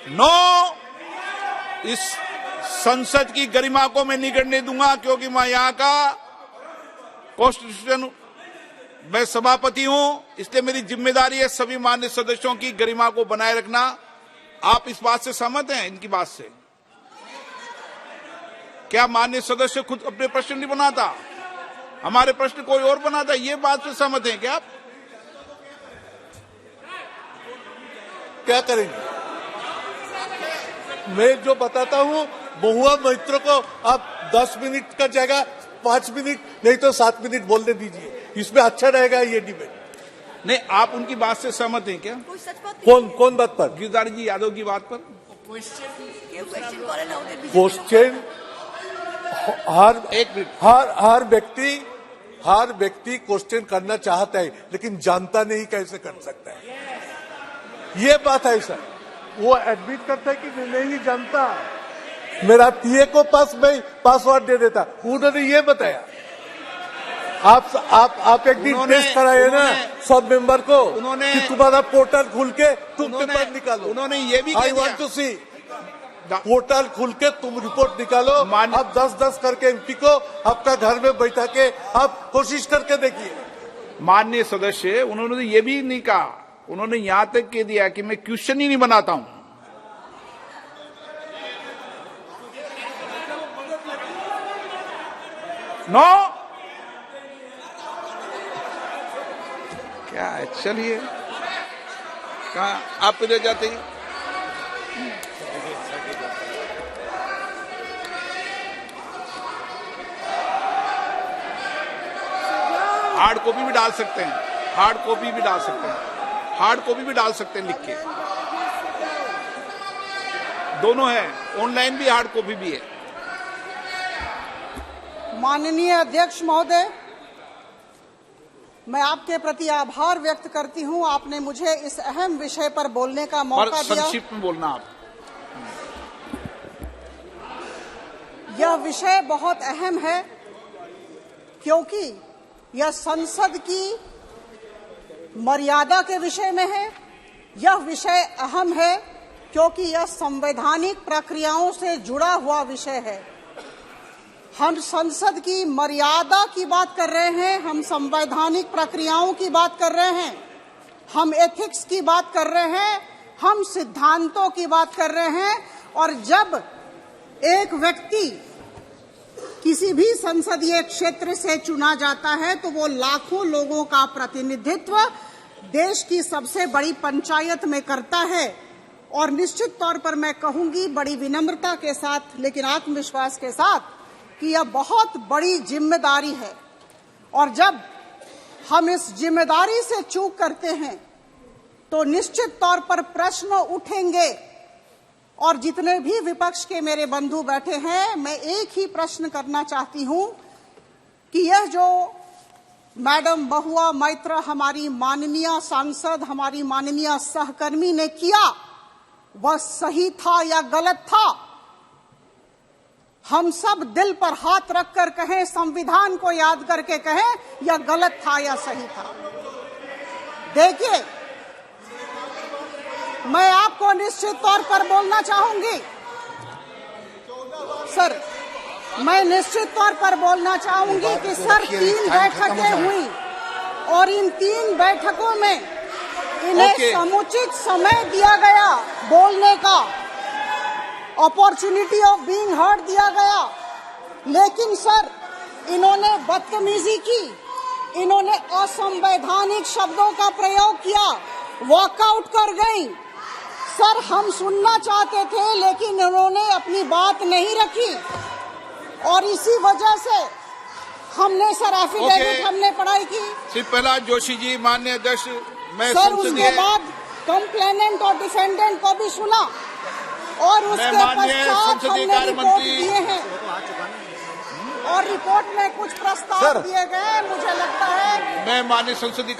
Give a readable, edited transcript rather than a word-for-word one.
No, इस संसद की गरिमा को मैं नहीं करने दूंगा, क्योंकि मैं यहाँ का कॉन्स्टिट्यूशन मैं सभापति हूं, इसलिए मेरी जिम्मेदारी है सभी मान्य सदस्यों की गरिमा को बनाए रखना। आप इस बात से सहमत हैं, इनकी बात से? क्या मान्य सदस्य खुद अपने प्रश्न नहीं बनाता, हमारे प्रश्न कोई और बनाता? ये बात से सहमत हैं क्या आप? क्या करेंगे? मैं जो बताता हूं, महुआ मित्र को आप 10 मिनट का जगह 5 मिनट नहीं तो 7 मिनट बोलने दीजिए, इसमें अच्छा रहेगा ये डिबेट। नहीं, आप उनकी बात से सहमत हैं क्या? कौन बात पर? गिरधारी जी यादव की बात पर? क्वेश्चन हर व्यक्ति क्वेश्चन करना चाहता है, लेकिन जानता नहीं कैसे कर सकता है, ये बात है सर। वो एडमिट करता है कि मैं नहीं जानता, मेरा पीए को पासवर्ड दे देता, उन्होंने ये बताया। आप एक दिन टेस्ट कराए ना सब मेंबर को, कि तुम्हारा पोर्टल खुल के तुम पेपर निकालो। उन्होंने ये भी I want to see portal खुल के तुम रिपोर्ट निकालो। आप 10-10 करके एमपी को आपका घर में बैठा के आप कोशिश करके देखिए। माननीय सदस्य, उन्होंने ये भी नहीं कहा, उन्होंने यहां तक कह दिया कि मैं क्वेश्चन ही नहीं बनाता हूं। नो, क्या है? चलिए, कहा आप इधर जाते हैं? हार्ड कॉपी भी डाल सकते हैं, हार्ड कॉपी भी डाल सकते हैं, हार्ड कॉपी भी डाल सकते हैं लिख के, दोनों है, ऑनलाइन भी हार्ड कॉपी भी है। माननीय अध्यक्ष महोदय, मैं आपके प्रति आभार व्यक्त करती हूं, आपने मुझे इस अहम विषय पर बोलने का मौका दिया। संक्षिप्त में बोलना आप। यह विषय बहुत अहम है, क्योंकि यह संसद की मर्यादा के विषय में है। यह विषय अहम है क्योंकि यह संवैधानिक प्रक्रियाओं से जुड़ा हुआ विषय है। हम संसद की मर्यादा की बात कर रहे हैं, हम संवैधानिक प्रक्रियाओं की बात कर रहे हैं, हम एथिक्स की बात कर रहे हैं, हम सिद्धांतों की बात कर रहे हैं। और जब एक व्यक्ति किसी भी संसदीय क्षेत्र से चुना जाता है तो वो लाखों लोगों का प्रतिनिधित्व देश की सबसे बड़ी पंचायत में करता है। और निश्चित तौर पर मैं कहूंगी बड़ी विनम्रता के साथ लेकिन आत्मविश्वास के साथ कि यह बहुत बड़ी जिम्मेदारी है। और जब हम इस जिम्मेदारी से चूक करते हैं तो निश्चित तौर पर प्रश्न उठेंगे। और जितने भी विपक्ष के मेरे बंधु बैठे हैं, मैं एक ही प्रश्न करना चाहती हूं कि यह जो मैडम महुआ मैत्र, हमारी माननीय सांसद, हमारी माननीय सहकर्मी ने किया, वह सही था या गलत था? हम सब दिल पर हाथ रखकर कहें, संविधान को याद करके कहें, यह गलत था या सही था? देखिए, मैं आपको निश्चित तौर पर बोलना चाहूंगी सर, मैं निश्चित तौर पर बोलना चाहूंगी कि सर 3 बैठकें हुई और इन 3 बैठकों में इन्हें समुचित समय दिया गया, बोलने का अपॉर्चुनिटी ऑफ बीइंग हर्ड दिया गया। लेकिन सर, इन्होंने बदतमीजी की, इन्होंने असंवैधानिक शब्दों का प्रयोग किया, वॉकआउट कर गई। सर, हम सुनना चाहते थे लेकिन उन्होंने अपनी बात नहीं रखी और इसी वजह से हमने सर एफिडेविट हमने पढ़ाई की। श्री प्रहलाद जोशी जी, माननीय अध्यक्ष, मैं सर उसके बाद कंप्लेनेंट और डिफेंडेंट को भी सुना और उसके पश्चात हमने रिपोर्ट दिए हैं और रिपोर्ट में कुछ प्रस्ताव दिए गए। मुझे लगता है मैं माननीय संसदीय